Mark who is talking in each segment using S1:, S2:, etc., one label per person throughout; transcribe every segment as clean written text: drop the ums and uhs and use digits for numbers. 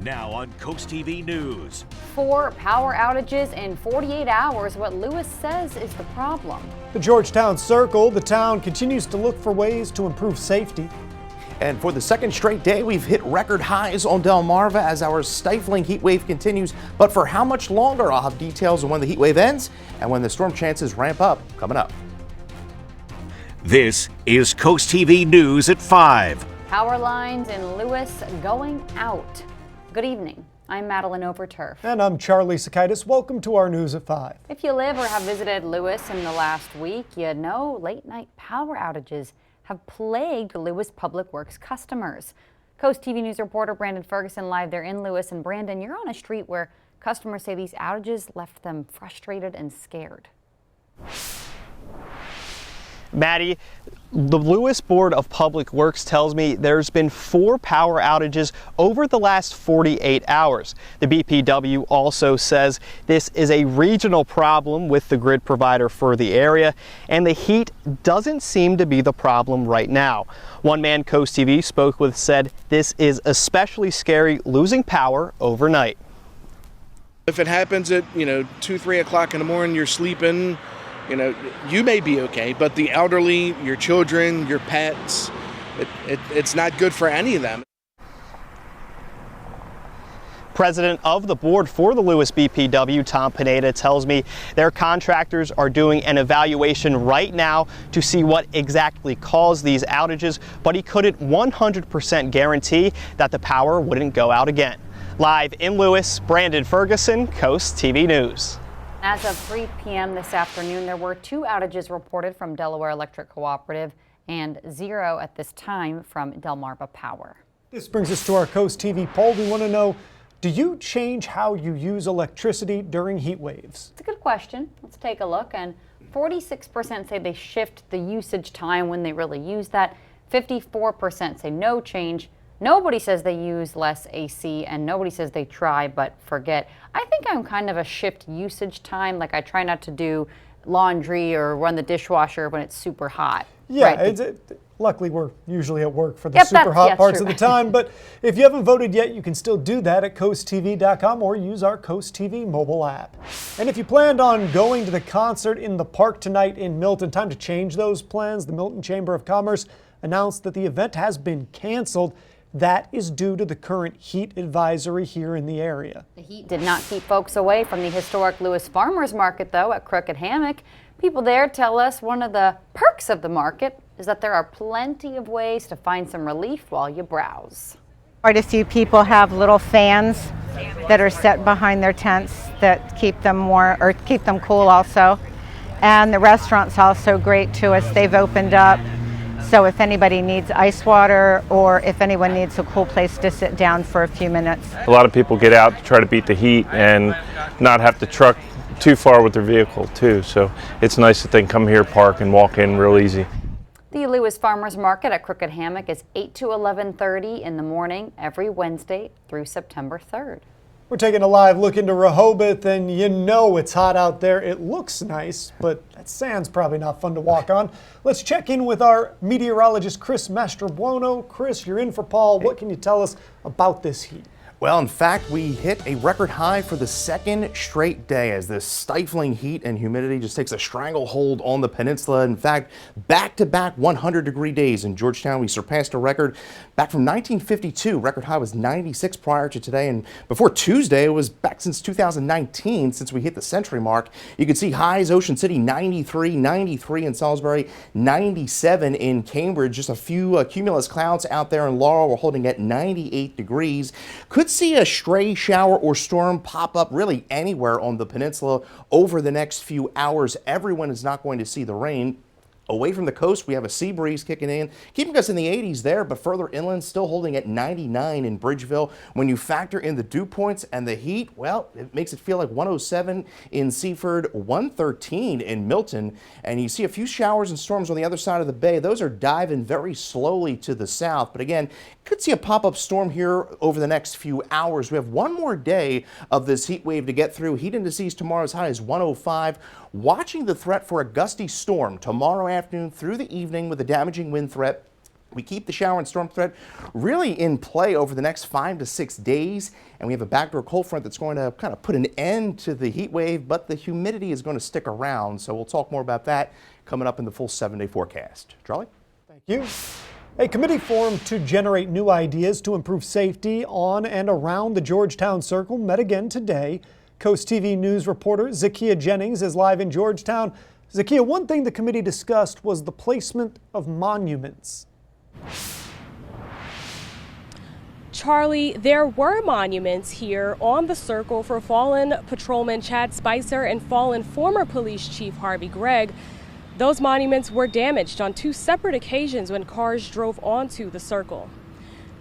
S1: Now on CoastTV News.
S2: 4 power outages in 48 hours, what Lewes says is the problem.
S3: The Georgetown Circle, the town continues to look for ways to improve safety.
S4: And for the second straight day, we've hit record highs on Delmarva as our stifling heat wave continues. But for how much longer? I'll have details on when the heat wave ends and when the storm chances ramp up coming up.
S1: This is CoastTV News at 5.
S2: Power lines in Lewes going out. Good evening. I'm Madeline Overturf.
S3: And I'm Charlie Sakaitis. Welcome to our News at 5.
S2: If you live or have visited Lewes in the last week, you know late night power outages have plagued Lewes Public Works customers. Coast TV News reporter Brandon Ferguson live there in Lewes. And Brandon, you're on a street where customers say these outages left them frustrated and scared.
S5: Maddie, the Lewes Board of Public Works tells me there's been 4 power outages over the last 48 hours. The BPW also says this is a regional problem with the grid provider for the area, and the heat doesn't seem to be the problem right now. One man Coast TV spoke with said this is especially scary, losing power overnight.
S6: If it happens at 2, 3 o'clock in the morning, you're sleeping, you may be okay, but the elderly, your children, your pets, it's not good for any of them.
S5: President of the board for the Lewes BPW, Tom Pineda, tells me their contractors are doing an evaluation right now to see what exactly caused these outages, but he couldn't 100% guarantee that the power wouldn't go out again. Live in Lewes, Brandon Ferguson, Coast TV News.
S2: As of 3 p.m. this afternoon, there were 2 outages reported from Delaware Electric Cooperative and 0 at this time from Delmarva Power.
S3: This brings us to our Coast TV poll. We want to know, do you change how you use electricity during heat waves?
S2: It's a good question. Let's take a look. And 46% say they shift the usage time when they really use that. 54% say no change. Nobody says they use less AC, and nobody says they try but forget. I think I'm kind of a shift usage time. Like I try not to do laundry or run the dishwasher when it's super hot.
S3: Yeah,
S2: right?
S3: Luckily we're usually at work for the super hot parts of the time. But if you haven't voted yet, you can still do that at coasttv.com or use our Coast TV mobile app. And if you planned on going to the concert in the park tonight in Milton, time to change those plans. The Milton Chamber of Commerce announced that the event has been canceled. That is due to the current heat advisory here in the area.
S2: The heat did not keep folks away from the historic Lewes Farmers Market, though, at Crooked Hammock. People there tell us one of the perks of the market is that there are plenty of ways to find some relief while you browse.
S7: Quite a few people have little fans that are set behind their tents that keep them warm or keep them cool also. And the restaurant's also great to us. They've opened up. So if anybody needs ice water or if anyone needs a cool place to sit down for a few minutes.
S8: A lot of people get out to try to beat the heat and not have to truck too far with their vehicle too. So it's nice that they can come here, park, and walk in real easy.
S2: The Lewes Farmers Market at Crooked Hammock is 8 to 11:30 in the morning every Wednesday through September 3rd.
S3: We're taking a live look into Rehoboth, and you know it's hot out there. It looks nice, but that sand's probably not fun to walk on. Let's check in with our meteorologist, Chris Mastrobuono. Chris, you're in for Paul. What can you tell us about this heat?
S4: Well, in fact, we hit a record high for the second straight day as this stifling heat and humidity just takes a stranglehold on the peninsula. In fact, back-to-back 100-degree days in Georgetown. We surpassed a record back from 1952. Record high was 96 prior to today, and before Tuesday, it was back since 2019 since we hit the century mark. You can see highs: Ocean City 93, 93 in Salisbury, 97 in Cambridge. Just a few cumulus clouds out there in Laurel. We're holding at 98 degrees. Could see a stray shower or storm pop up really anywhere on the peninsula over the next few hours. Everyone is not going to see the rain. Away from the coast, we have a sea breeze kicking in, keeping us in the 80s there, but further inland, still holding at 99 in Bridgeville. When you factor in the dew points and the heat, well, it makes it feel like 107 in Seaford, 113 in Milton, and you see a few showers and storms on the other side of the bay. Those are diving very slowly to the south, but again, could see a pop-up storm here over the next few hours. We have one more day of this heat wave to get through. Heat indices tomorrow as high as 105. Watching the threat for a gusty storm tomorrow afternoon through the evening with a damaging wind threat We keep the shower and storm threat really in play over the next 5 to 6 days, and we have a backdoor cold front that's going to kind of put an end to the heat wave, but the humidity is going to stick around, so we'll talk more about that coming up in the full 7-day forecast. Charlie?
S3: Thank you. A committee formed to generate new ideas to improve safety on and around the Georgetown Circle met again today. Coast TV News reporter Zakiya Jennings is live in Georgetown. Zakiya, one thing the committee discussed was the placement of monuments.
S9: Charlie, there were monuments here on the circle for fallen patrolman Chad Spicer and fallen former police chief Harvey Gregg. Those monuments were damaged on 2 separate occasions when cars drove onto the circle.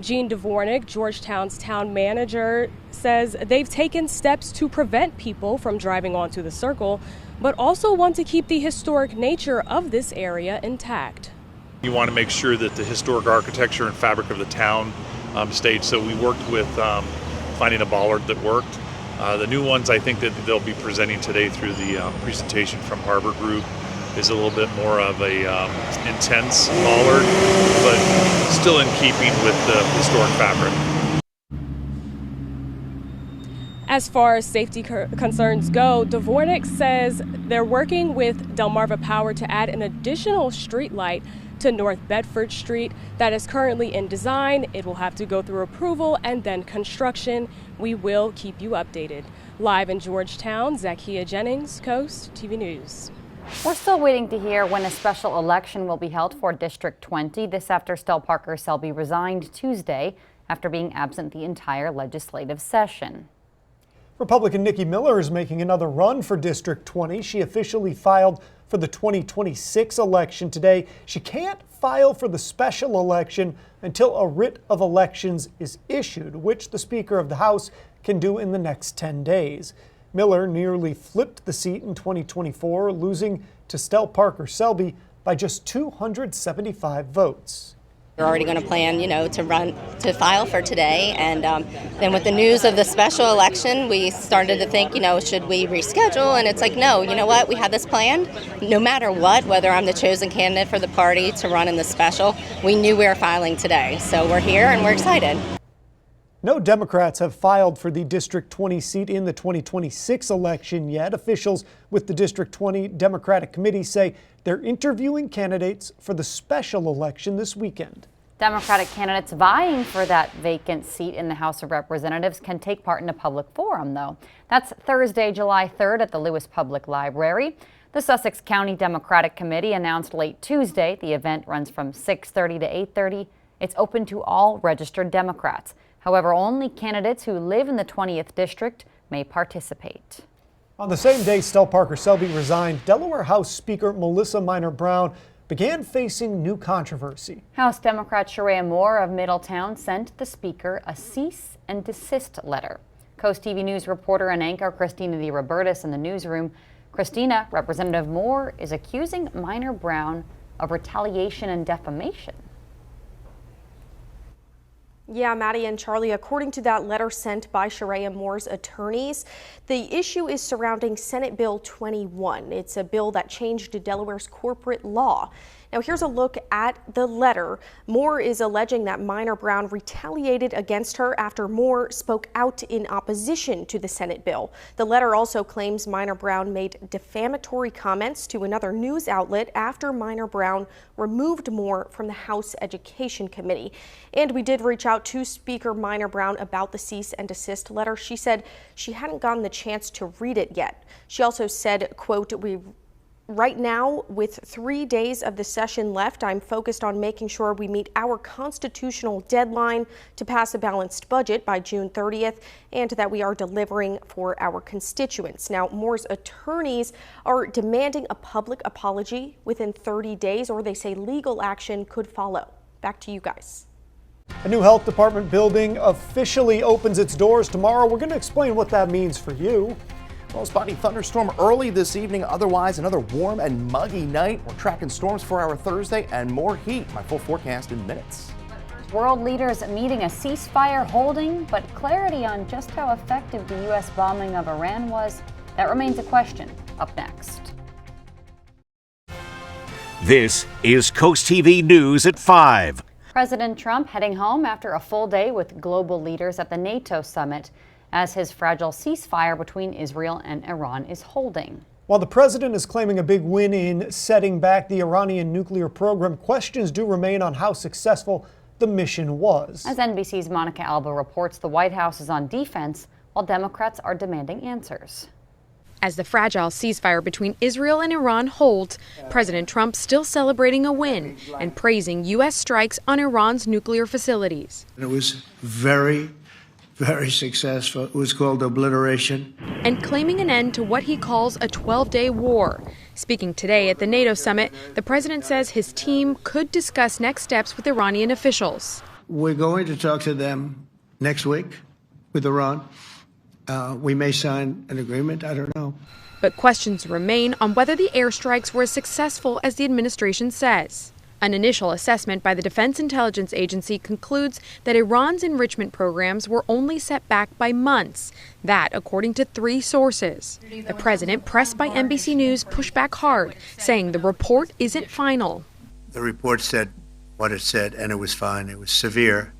S9: Gene Dvornik, Georgetown's town manager, says they've taken steps to prevent people from driving onto the circle, but also want to keep the historic nature of this area intact.
S10: You want to make sure that the historic architecture and fabric of the town stayed, so we worked with finding a bollard that worked. The new ones I think that they'll be presenting today through the presentation from Harbor Group is a little bit more of a intense bollard, but still in keeping with the historic fabric.
S9: As far as safety concerns go, Dvornik says they're working with Delmarva Power to add an additional street light to North Bedford Street that is currently in design. It will have to go through approval and then construction. We will keep you updated. Live in Georgetown, Zakiya Jennings, Coast TV News.
S2: We're still waiting to hear when a special election will be held for District 20. This after Stell Parker Selby resigned Tuesday after being absent the entire legislative session.
S3: Republican Nikki Miller is making another run for District 20. She officially filed for the 2026 election today. She can't file for the special election until a writ of elections is issued, which the Speaker of the House can do in the next 10 days. Miller nearly flipped the seat in 2024, losing to Stell Parker Selby by just 275 votes.
S11: We're already going to plan, to file for today. And then with the news of the special election, we started to think, should we reschedule? And it's like, no, you know what? We had this planned. No matter what, whether I'm the chosen candidate for the party to run in the special, we knew we were filing today. So we're here and we're excited.
S3: No Democrats have filed for the District 20 seat in the 2026 election yet. Officials with the District 20 Democratic Committee say they're interviewing candidates for the special election this weekend.
S2: Democratic candidates vying for that vacant seat in the House of Representatives can take part in a public forum, though. That's Thursday, July 3rd at the Lewes Public Library. The Sussex County Democratic Committee announced late Tuesday the event runs from 6:30 to 8:30. It's open to all registered Democrats. However, only candidates who live in the 20th District may participate.
S3: On the same day Stell Parker Selby resigned, Delaware House Speaker Melissa Minor Brown began facing new controversy.
S2: House Democrat Sharia Moore of Middletown sent the Speaker a cease and desist letter. Coast TV News reporter and anchor Christina DeRobertis in the newsroom. Christina, Representative Moore is accusing Minor Brown of retaliation and defamation.
S12: Yeah, Maddie and Charlie, according to that letter sent by Sharia Moore's attorneys, the issue is surrounding Senate Bill 21. It's a bill that changed Delaware's corporate law. Now, here's a look at the letter. Moore is alleging that Minor Brown retaliated against her after Moore spoke out in opposition to the Senate bill. The letter also claims Minor Brown made defamatory comments to another news outlet after Minor Brown removed Moore from the House Education Committee. And we did reach out to Speaker Minor Brown about the cease and desist letter. She said she hadn't gotten the chance to read it yet. She also said, quote, Right now, with 3 days of the session left, I'm focused on making sure we meet our constitutional deadline to pass a balanced budget by June 30th and that we are delivering for our constituents. Now, Moore's attorneys are demanding a public apology within 30 days, or they say legal action could follow. Back to you guys.
S3: A new health department building officially opens its doors tomorrow. We're going to explain what that means for you.
S4: Well, spotty thunderstorm early this evening. Otherwise, another warm and muggy night. We're tracking storms for our Thursday and more heat. My full forecast in minutes.
S2: World leaders meeting a ceasefire holding, but clarity on just how effective the U.S. bombing of Iran was, that remains a question. Up next.
S1: This is Coast TV News at 5.
S2: President Trump heading home after a full day with global leaders at the NATO summit as his fragile ceasefire between Israel and Iran is holding.
S3: While the president is claiming a big win in setting back the Iranian nuclear program, questions do remain on how successful the mission was.
S2: As NBC's Monica Alba reports, the White House is on defense while Democrats are demanding answers.
S13: As the fragile ceasefire between Israel and Iran holds, President Trump still celebrating a win and praising U.S. strikes on Iran's nuclear facilities.
S14: It was very successful. It was called obliteration.
S13: And claiming an end to what he calls a 12-day war. Speaking today at the NATO summit, the president says his team could discuss next steps with Iranian officials.
S14: We're going to talk to them next week with Iran. We may sign an agreement. I don't know.
S13: But questions remain on whether the airstrikes were as successful as the administration says. An initial assessment by the Defense Intelligence Agency concludes that Iran's enrichment programs were only set back by months. That, according to 3 sources. The president, pressed by NBC News, pushed back hard, saying the report isn't final.
S14: The report said what it said, and it was fine. It was severe,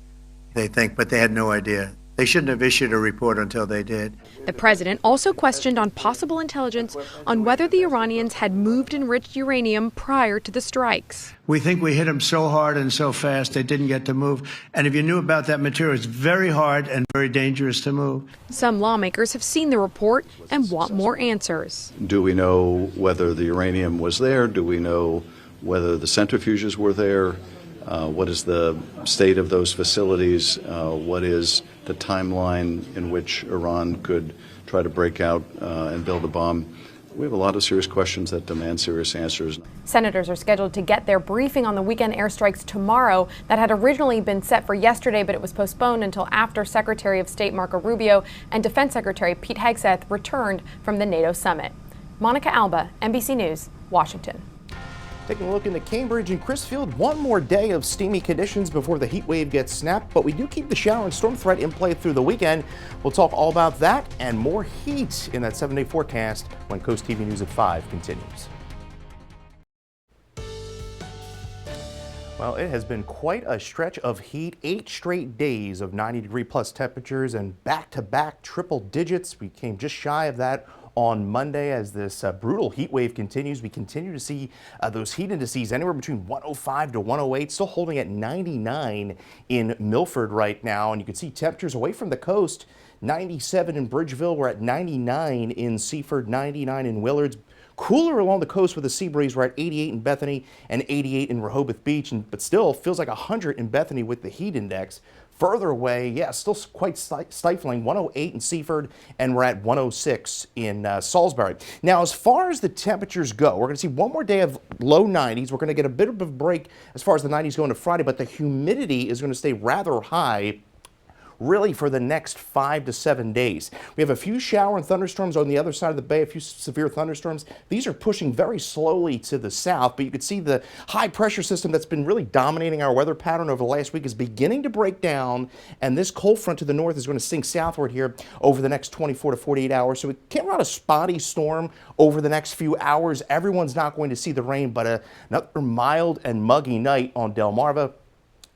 S14: they think, but they had no idea. They shouldn't have issued a report until they did.
S13: The president also questioned on possible intelligence on whether the Iranians had moved enriched uranium prior to the strikes.
S14: We think we hit them so hard and so fast they didn't get to move. And if you knew about that material, it's very hard and very dangerous to move.
S13: Some lawmakers have seen the report and want more answers.
S15: Do we know whether the uranium was there? Do we know whether the centrifuges were there? What is the state of those facilities? What is the timeline in which Iran could try to break out and build a bomb? We have a lot of serious questions that demand serious answers.
S13: Senators are scheduled to get their briefing on the weekend airstrikes tomorrow. That had originally been set for yesterday, but it was postponed until after Secretary of State Marco Rubio and Defense Secretary Pete Hegseth returned from the NATO summit. Monica Alba, NBC News, Washington.
S4: Taking a look into Cambridge and Crisfield, one more day of steamy conditions before the heat wave gets snapped, but we do keep the shower and storm threat in play through the weekend. We'll talk all about that and more heat in that 7-day forecast when Coast TV News at 5 continues. Well, it has been quite a stretch of heat, 8 straight days of 90-degree-plus temperatures and back-to-back triple digits. We came just shy of that on Monday as this brutal heat wave continues. We continue to see those heat indices anywhere between 105 to 108, still holding at 99 in Milford right now. And you can see temperatures away from the coast, 97 in Bridgeville. We're at 99 in Seaford, 99 in Willards. Cooler along the coast with a sea breeze. We're at 88 in Bethany and 88 in Rehoboth Beach, but still feels like 100 in Bethany with the heat index. Further away, yeah, still quite stifling, 108 in Seaford, and we're at 106 in Salisbury. Now, as far as the temperatures go, we're going to see one more day of low 90s. We're going to get a bit of a break as far as the 90s go into Friday, but the humidity is going to stay rather high really for the next 5 to 7 days. We have a few shower and thunderstorms on the other side of the bay, a few severe thunderstorms. These are pushing very slowly to the south, but you can see the high pressure system that's been really dominating our weather pattern over the last week is beginning to break down, and this cold front to the north is going to sink southward here over the next 24 to 48 hours. So we can't run a spotty storm over the next few hours. Everyone's not going to see the rain, but another mild and muggy night on Delmarva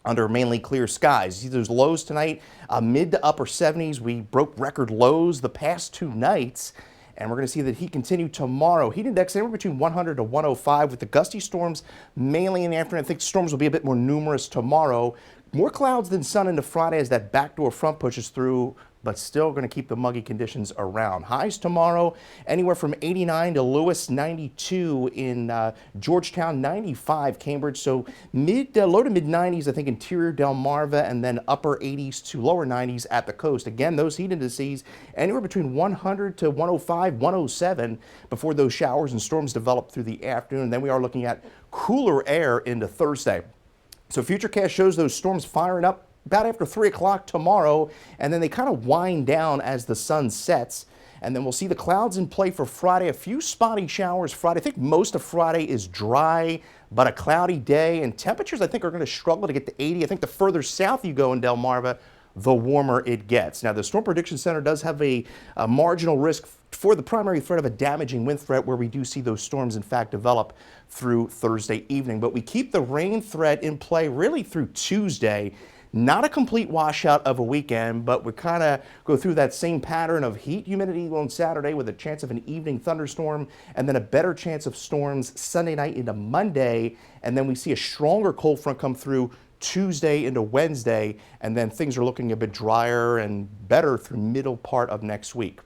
S4: under mainly clear skies. You see those lows tonight, mid to upper 70s. We broke record lows the past 2 nights, and we're going to see that heat continue tomorrow. Heat index anywhere between 100 to 105 with the gusty storms mainly in the afternoon. I think storms will be a bit more numerous tomorrow. More clouds than sun into Friday as that backdoor front pushes through, but still going to keep the muggy conditions around. Highs tomorrow, anywhere from 89 to Lewes, 92 in Georgetown, 95 Cambridge. So low to mid 90s, I think, interior Delmarva, and then upper 80s to lower 90s at the coast. Again, those heat indices anywhere between 100 to 105, 107 before those showers and storms develop through the afternoon. And then we are looking at cooler air into Thursday. So Futurecast shows those storms firing up about after 3 o'clock tomorrow, and then they kind of wind down as the sun sets. And then we'll see the clouds in play for Friday. A few spotty showers Friday. I think most of Friday is dry, but a cloudy day. And temperatures, I think, are going to struggle to get to 80. I think the further south you go in Delmarva, the warmer it gets. Now, the Storm Prediction Center does have a marginal risk for the primary threat of a damaging wind threat, where we do see those storms in fact develop through Thursday evening. But we keep the rain threat in play really through Tuesday. Not a complete washout of a weekend, but we kind of go through that same pattern of heat, humidity on Saturday with a chance of an evening thunderstorm, and then a better chance of storms Sunday night into Monday. And then we see a stronger cold front come through Tuesday into Wednesday, and then things are looking a bit drier and better through middle part of next week.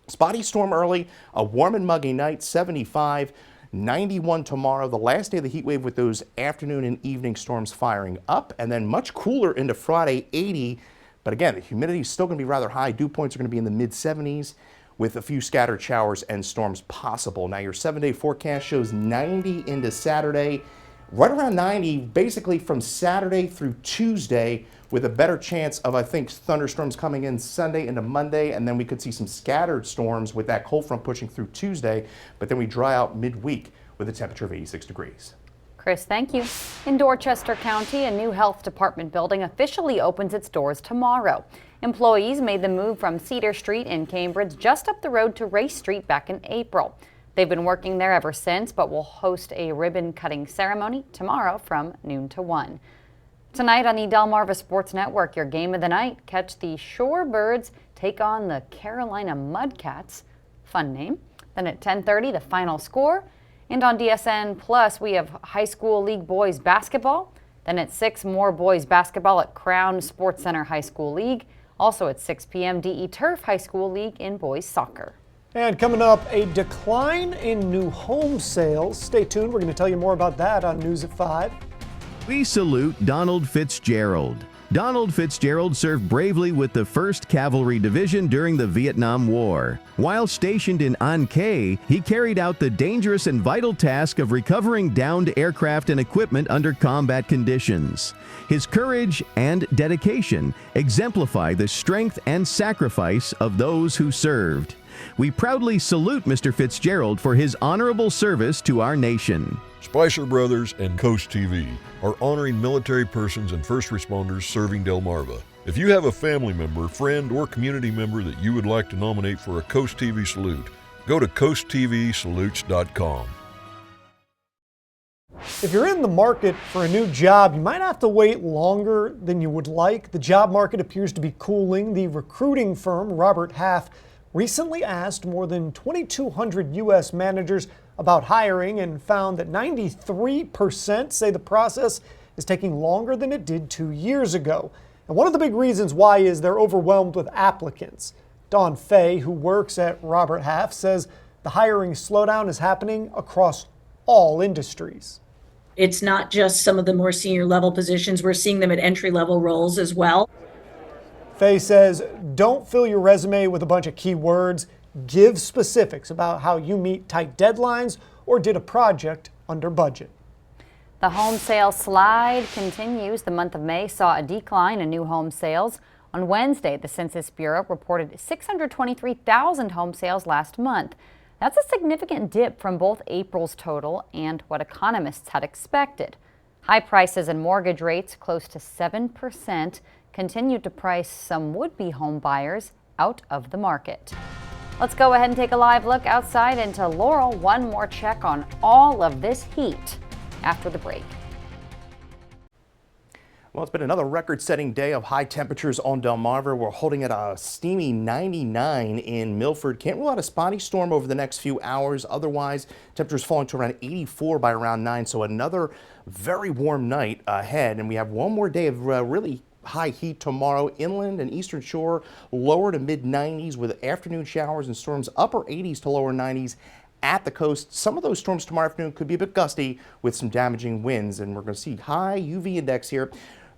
S4: Spotty storm early, a warm and muggy night, 75, 91 tomorrow, the last day of the heat wave with those afternoon and evening storms firing up, and then much cooler into Friday, 80. But again, the humidity is still going to be rather high. Dew points are going to be in the mid 70s with a few scattered showers and storms possible. Now your 7-day forecast shows 90 into Saturday, right around 90 basically from Saturday through Tuesday, with a better chance of, I think, thunderstorms coming in Sunday into Monday, and then we could see some scattered storms with that cold front pushing through Tuesday, but then we dry out midweek with a temperature of 86 degrees.
S2: Chris, thank you. In Dorchester County, a new health department building officially opens its doors tomorrow. Employees made the move from Cedar Street in Cambridge just up the road to Race Street back in April. They've been working there ever since, but will host a ribbon-cutting ceremony tomorrow from noon to 1. Tonight on the Delmarva Sports Network, your game of the night, catch the Shorebirds take on the Carolina Mudcats. Fun name. Then at 10:30, the final score. And on DSN Plus, we have High School League Boys Basketball. Then at 6, more boys basketball at Crown Sports Center High School League. Also at 6 p.m., DE Turf High School League in boys soccer.
S3: And coming up, a decline in new home sales. Stay tuned. We're going to tell you more about that on News at 5.
S16: We salute Donald Fitzgerald. Donald Fitzgerald served bravely with the 1st Cavalry Division during the Vietnam War. While stationed in An Khê, he carried out the dangerous and vital task of recovering downed aircraft and equipment under combat conditions. His courage and dedication exemplify the strength and sacrifice of those who served. We proudly salute Mr. Fitzgerald for his honorable service to our nation.
S17: Spicer Brothers and Coast TV are honoring military persons and first responders serving Delmarva. If you have a family member, friend, or community member that you would like to nominate for a Coast TV salute, go to coasttvsalutes.com.
S3: If you're in the market for a new job, you might have to wait longer than you would like. The job market appears to be cooling. The recruiting firm Robert Half recently asked more than 2,200 U.S. managers about hiring and found that 93% say the process is taking longer than it did 2 years ago. And one of the big reasons why is they're overwhelmed with applicants. Dawn Fay, who works at Robert Half, says the hiring slowdown is happening across all industries.
S18: It's not just some of the more senior level positions. We're seeing them at entry level roles as well.
S3: Fay says, don't fill your resume with a bunch of keywords. Give specifics about how you meet tight deadlines or did a project under budget.
S2: The home sales slide continues. The month of May saw a decline in new home sales. On Wednesday, the Census Bureau reported 623,000 home sales last month. That's a significant dip from both April's total and what economists had expected. High prices and mortgage rates close to 7% continued to price some would-be home buyers out of the market. Let's go ahead and take a live look outside into Laurel. One more check on all of this heat after the break.
S4: Well, it's been another record-setting day of high temperatures on Delmarva. We're holding at a steamy 99 in Milford. Can't rule out a spotty storm over the next few hours. Otherwise, temperatures falling to around 84 by around 9. So another very warm night ahead. And we have one more day of really high heat tomorrow. Inland and eastern shore lower to mid 90s with afternoon showers and storms upper 80s to lower 90s. At the coast, some of those storms tomorrow afternoon could be a bit gusty with some damaging winds. And we're going to see high UV index here.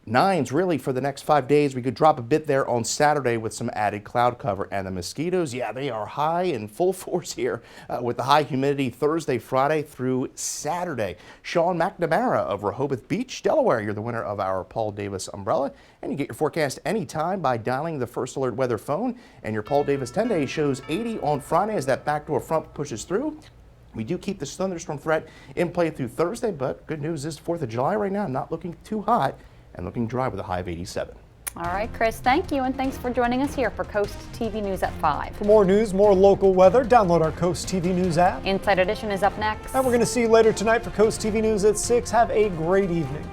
S4: 9s really for the next 5 days. We could drop a bit there on Saturday with some added cloud cover. And the mosquitoes, yeah, they are high in full force here with the high humidity Thursday, Friday through Saturday. Sean McNamara of Rehoboth Beach, Delaware, you're the winner of our Paul Davis umbrella. And you get your forecast anytime by dialing the First Alert Weather phone. And your Paul Davis 10-day shows 80 on Friday as that backdoor front pushes through. We do keep this thunderstorm threat in play through Thursday, but good news is 4th of July right now, not looking too hot and looking dry with a high of 87.
S2: All right, Chris, thank you, and thanks for joining us here for Coast TV News at 5.
S3: For more news, more local weather, download our Coast TV News app.
S2: Inside Edition is up next.
S3: And we're going to see you later tonight for Coast TV News at 6. Have a great evening.